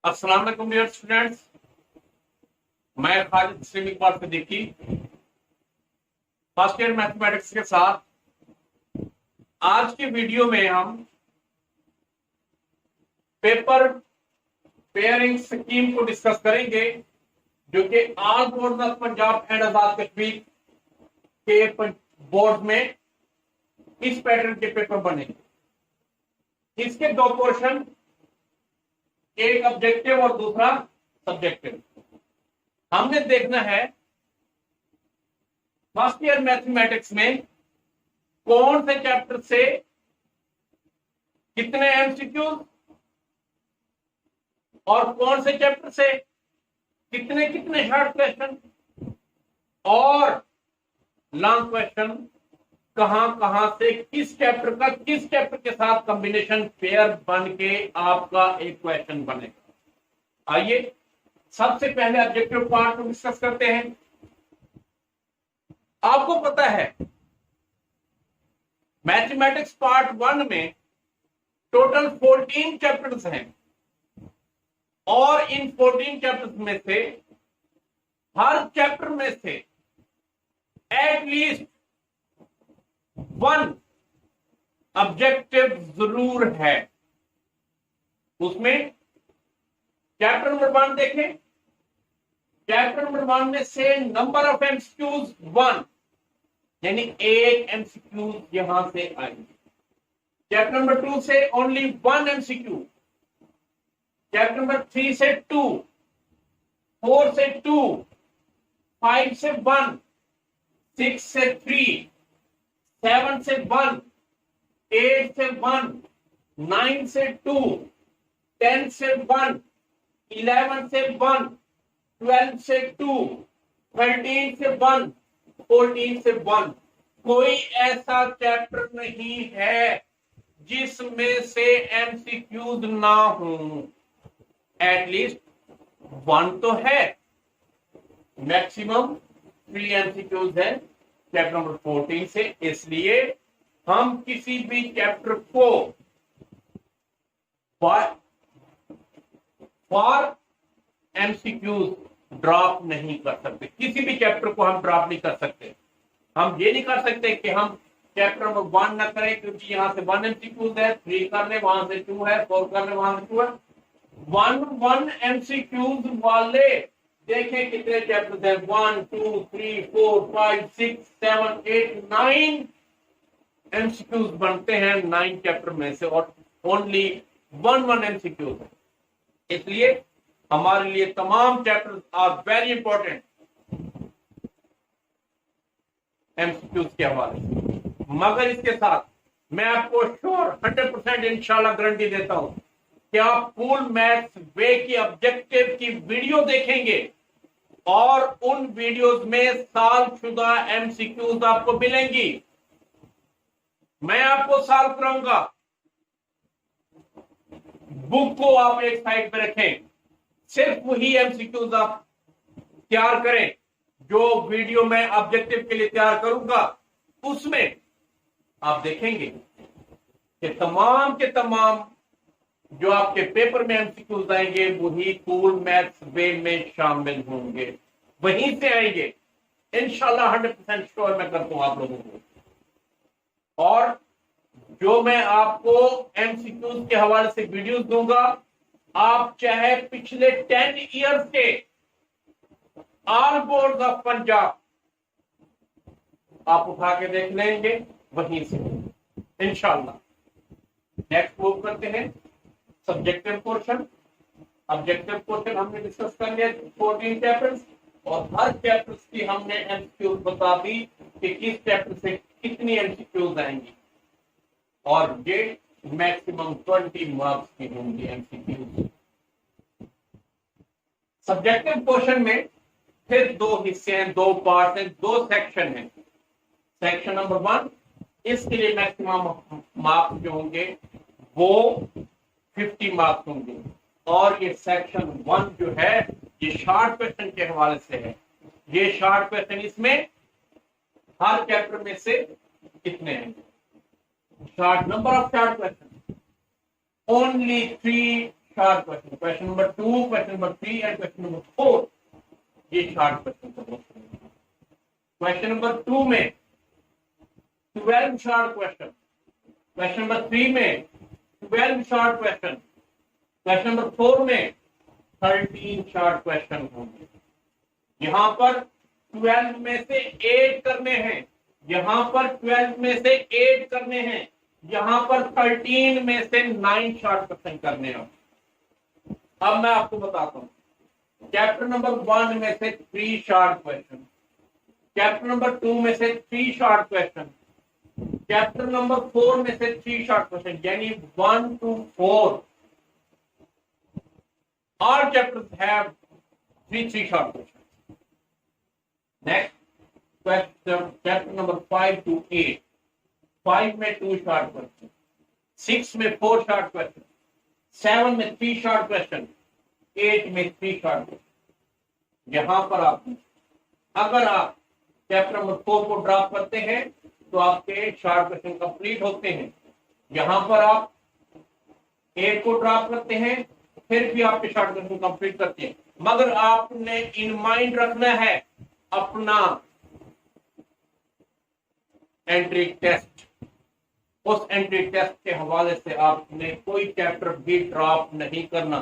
अस्सलाम वालेकुम dear students. मैं Khalid Siddiqui Siddiqui first year mathematics के साथ आज की वीडियो में हम पेपर पेयरिंग स्कीम को डिस्कस करेंगे, जो कि all board of Punjab and Azad Kashmir के बोर्ड में इस पैटर्न के पेपर बनेंगे। इसके दो पोर्शन, एक ऑब्जेक्टिव और दूसरा सब्जेक्टिव। हमने देखना है फर्स्ट ईयर मैथमेटिक्स में कौन से चैप्टर से कितने एमसीक्यू और कौन से चैप्टर से कितने कितने शॉर्ट क्वेश्चन और लॉन्ग क्वेश्चन, कहां से किस चैप्टर का किस चैप्टर के साथ कॉम्बिनेशन पेयर बन के आपका एक क्वेश्चन बनेगा। आइए सबसे पहले ऑब्जेक्टिव पार्ट को डिस्कस करते हैं। आपको पता है मैथमेटिक्स पार्ट 1 में टोटल 14 चैप्टर्स हैं और इन 14 चैप्टर्स में से हर चैप्टर में से एटलीस्ट वन ऑब्जेक्टिव जरूर है। उसमें चैप्टर नंबर 1 देखें। चैप्टर नंबर 1 में से नंबर ऑफ एमसीक्यूज 1, यानी एक एमसीक्यू यहां से आएंगे। चैप्टर नंबर 2 से ओनली 1 एमसीक्यू। चैप्टर नंबर 3 से 2, 4 से 2, 5 से 1, 6 से 3, 7 से 1, 8 से 1, 9 से 2, 10 से 1, 11 से 1, 12 से 2, 13 से 1, 14 से 1। कोई ऐसा चैप्टर नहीं है जिसमें से एमसीक्यूज ना हो। एटलीस्ट 1 तो है। मैक्सिमम 3 एमसीक्यूज है चैप्टर नंबर 14 से। इसलिए हम किसी भी चैप्टर को फॉर एमसीक्यूज ड्रॉप नहीं कर सकते। किसी भी चैप्टर को हम ड्रॉप नहीं कर सकते। हम ये नहीं कर सकते कि हम चैप्टर नंबर 1 ना करें क्योंकि यहां से 1 एमसीक्यूज है, 3 कर ले, वहां से 2 है, 4 कर ले, वहां से 2 है। 1 एमसीक्यूज वाले देखें कितने चैप्टर हैं। 1 2 3 4 5 6 7 8 9 एमसीक्यूज बनते हैं 9 चैप्टर में से, और ओनली 1 एमसीक्यू है। इसलिए हमारे लिए तमाम chapters are very important MCQs के हवाले से। मगर इसके साथ मैं आपको श्योर 100% इंशाल्लाह गारंटी देता हूं कि आप फुल मैथ्स वे की ऑब्जेक्टिव की वीडियो देखेंगे और उन वीडियोस में सालशुदा एमसीक्यूज आपको मिलेंगी। मैं आपको सॉल्व कराऊंगा। बुक को आप एक साइड पे रखें, सिर्फ वही एमसीक्यूज आप तैयार करें जो वीडियो में ऑब्जेक्टिव के लिए तैयार करूंगा। उसमें आप देखेंगे कि तमाम के तमाम जो आपके पेपर में एमसीक्यूज आएंगे वही कूल मैथ्स वे में शामिल होंगे, वहीं से आएंगे इंशाल्लाह। 100% श्योर मैं करता हूं आप लोगों को। और जो मैं आपको एमसीक्यूज के हवाले से वीडियोस दूंगा, आप चाहे पिछले 10 ईयर्स के ऑल बोर्ड ऑफ पंजाब आप उठा के देख लेंगे वहीं से इंशाल्लाह। नेक्स्ट मूव करते हैं सब्जेक्टिव पोर्शन। ऑब्जेक्टिव पोर्शन हमने डिस्कस कर लिया 14 चैप्टर्स, और हर चैप्टर्स की हमने एमसीक्यूज बता दी कि किस चैप्टर से कितनी एमसीक्यूज आएंगी, और ये मैक्सिमम 20 मार्क्स की होंगी एमसीक्यूज। सब्जेक्टिव पोर्शन में फिर 2 हिस्से हैं, 2 पार्ट हैं, 2 सेक्शन हैं। सेक्शन नंबर 1, इसके लिए मैक्सिमम मार्क्स जो होंगे वो 50 मार्क्स होंगे, और ये सेक्शन 1 जो है ये शॉर्ट क्वेश्चन के हवाले से है। ये शॉर्ट क्वेश्चन, इसमें हर चैप्टर में से कितने हैं? Short number of short question, only 3 short question, question number 2, question number 3 and question number 4, ये शॉर्ट क्वेश्चन का क्वेश्चन। क्वेश्चन नंबर 2 में 12 शॉर्ट क्वेश्चन, क्वेश्चन नंबर 3 में 12 शॉर्ट क्वेश्चन, क्वेश्चन नंबर 4 में 13 शॉर्ट क्वेश्चन होंगे। यहां पर 12 में से 8 करने हैं, यहां पर 12 में से 8 करने हैं, यहां पर 13 में से 9 शॉर्ट क्वेश्चन करने हैं। अब मैं आपको बताता हूं, चैप्टर नंबर 1 में से 3 शॉर्ट क्वेश्चन, चैप्टर नंबर 2 में से 3 शॉर्ट क्वेश्चन, चैप्टर नंबर 4 में से 3 शॉर्ट क्वेश्चन, यानी 1 to 4 all chapters have 3 short questions. Next question, chapter number 5 to 8, 5 में 2 short questions, 6 में 4 short questions, 7 में 3 short questions, 8 में 3 short questions। यहां पर आप अगर आप चैप्टर नंबर 4 को ड्रॉप करते हैं तो आपके शॉर्ट क्वेश्चन कंप्लीट होते हैं। यहां पर आप 8 को ड्रॉप करते हैं, फिर भी आपके शॉर्ट क्वेश्चन कंप्लीट करते हैं। मगर आपने इन माइंड रखना है अपना एंट्री टेस्ट, उस एंट्री टेस्ट के हवाले से आपने कोई चैप्टर भी ड्रॉप नहीं करना,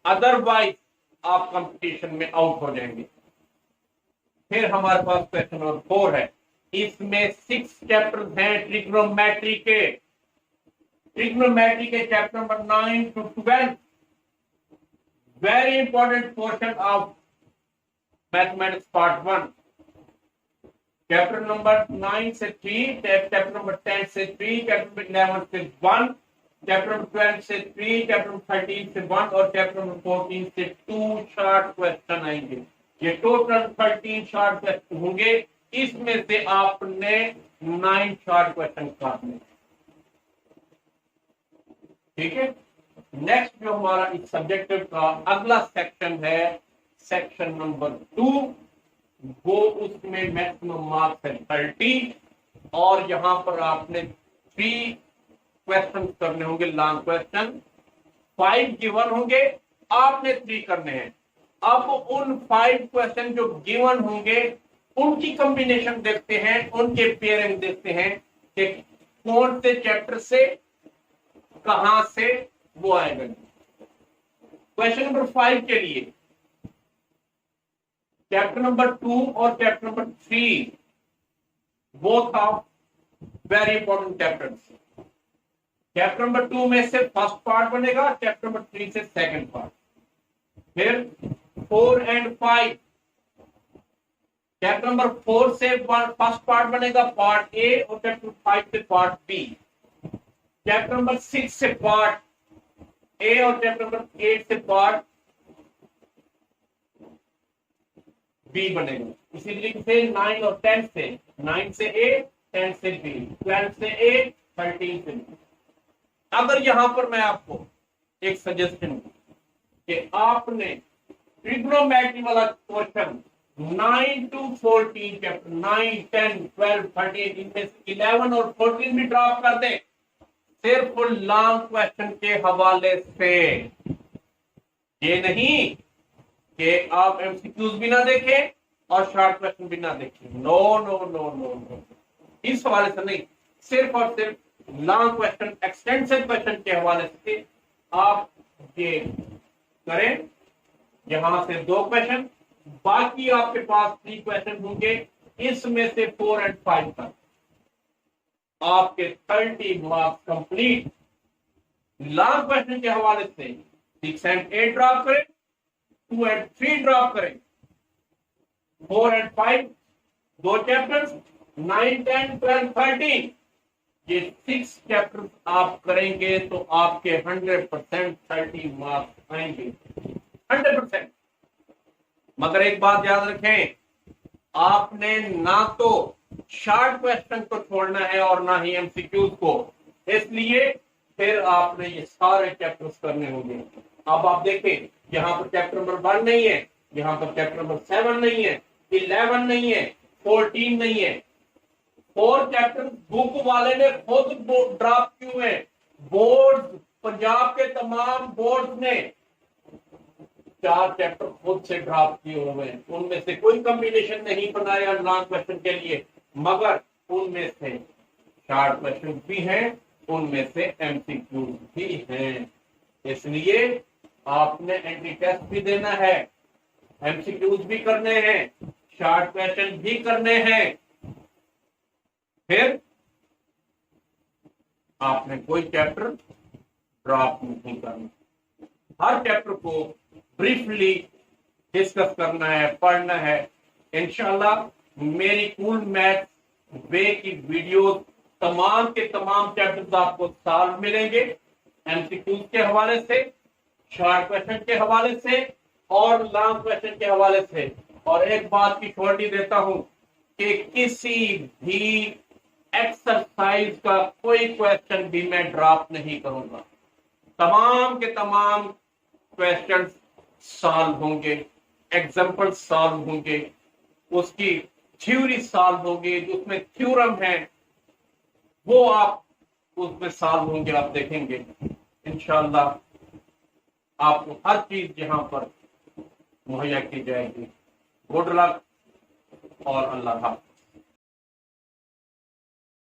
अदरवाइज आप कंपटीशन में आउट हो जाएंगे। फिर हमारे पास क्वेश्चन नंबर 4 है, इसमें 6 चैप्टर्स हैं ट्रिग्नोमेट्री के। ट्रिग्नोमेट्री के chapter number 9 to 12 very important portion of mathematics part 1। Chapter number 9 से 3, चैप्टर नंबर 10 से 3, चैप्टर नंबर 11 से 1, चैप्टर नंबर 12 से 3, चैप्टर नंबर 13 से 1 और चैप्टर नंबर 14 से 2 शॉर्ट क्वेश्चन आएंगे। ये टोटल 13 शॉर्ट क्वेश्चन होंगे, इसमें से आपने 9 शॉर्ट क्वेश्चन करने। ठीक है, नेक्स्ट जो हमारा इस सब्जेक्टिव का अगला सेक्शन है, सेक्शन नंबर 2, वो उसमें मैक्सिमम मार्क्स है 30 और यहां पर आपने 3 क्वेश्चन करने होंगे, लॉन्ग क्वेश्चन, 5 गिवन होंगे, आपने 3 करने हैं। अब उन 5 क्वेश्चन जो गिवन होंगे उनकी कॉम्बिनेशन देखते हैं, उनके पेयरिंग देखते हैं कि कौन से चैप्टर से कहां से वो आएगा। क्वेश्चन नंबर 5 के लिए चैप्टर नंबर 2 और chapter number 3 both of very important chapters. Chapter number 2 में से फर्स्ट पार्ट बनेगा, चैप्टर नंबर 3 से सेकंड पार्ट। फिर 4 एंड 5, चैप्टर नंबर 4 से फर्स्ट पार्ट बनेगा पार्ट ए और चैप्टर 5 से पार्ट बी। चैप्टर नंबर 6 से पार्ट ए और चैप्टर नंबर 8 से पार्ट बी बनेगा। इसी तरीके से 9 और 10 से, 9 से ए, 10 से बी, 12 से ए, 13 से बी। अगर यहां पर मैं आपको एक सजेशन दूं कि आपने ट्रिग्नोमेट्री वाला क्वेश्चन 9 to 14 चैप्टर 9, 10, 12, 13 इनमें से 11 और 14 भी ड्रॉप कर दें सिर्फ लॉन्ग क्वेश्चन के हवाले से। ये नहीं कि आप एमसीक्यूज भी ना देखें और शॉर्ट क्वेश्चन भी ना देखें, no no no no no, इस हवाले से नहीं, सिर्फ और सिर्फ लॉन्ग क्वेश्चन, एक्सटेंसिव क्वेश्चन के हवाले से आप ये करें। यहां से 2 क्वेश्चन, बाकी आपके पास 3 क्वेश्चन होंगे, इसमें से 4 और 5 तक आपके 30 मार्क्स कंप्लीट। लॉन्ग क्वेश्चन के हवाले से 6 और 8 ड्रॉप करें, 2 और 3 ड्रॉप करें, 4 और 5 2 चैप्टर्स, 9, 10, 12, 13 ये 6 चैप्टर्स आप करेंगे तो आपके 100% 30 मार्क्स आएंगे, 100%। मगर एक बात याद रखें, आपने ना तो शॉर्ट क्वेश्चन को छोड़ना है और ना ही एमसीक्यूज को, इसलिए फिर आपने ये सारे चैप्टर्स करने होंगे। अब आप देखें, यहाँ पर चैप्टर नंबर 1 नहीं है, यहाँ पर चैप्टर नंबर 7 नहीं है, 11 नहीं है, 14 नहीं है। 4 चैप्टर बुक वाले ने खुद ड्रॉप क्यों है, बोर्ड पंजाब के तमाम बोर्ड ने 4 चैप्टर खुद से ड्राफ्ट किए हुए हैं, उनमें से कोई कॉम्बिनेशन नहीं बनाया लॉन्ग क्वेश्चन के लिए, मगर उनमें से शॉर्ट क्वेश्चन भी हैं, उनमें से एमसीक्यू भी हैं। इसलिए आपने एंट्री टेस्ट भी देना है, एमसीक्यूज भी करने हैं, शॉर्ट क्वेश्चन भी करने हैं। फिर आपने कोई चैप्टर ड्रॉप नहीं करना, हर चैप्टर को ब्रीफली डिस्कस करना है, पढ़ना है। इंशाल्लाह मेरी कूल मैथ वे की वीडियोस तमाम के तमाम चैप्टर्स आपको सॉल्व मिलेंगे, एमसीक्यूज के हवाले से, शॉर्ट क्वेश्चन के हवाले से और लॉन्ग क्वेश्चन के हवाले से। और एक बात की श्योरिटी देता हूं कि किसी भी एक्सरसाइज का कोई क्वेश्चन भी मैं ड्रॉप नहीं करूंगा, तमाम के तमाम क्वेश्चन सॉल्व होंगे, एग्जाम्पल सॉल्व होंगे, उसकी थ्योरी सॉल्व होगी, उसमें थ्योरम है वो आप उसमें सॉल्व होंगे, आप देखेंगे इंशाल्लाह आपको हर चीज यहां पर मुहैया की जाएगी। गुड लक और अल्लाह हाफ़िज़।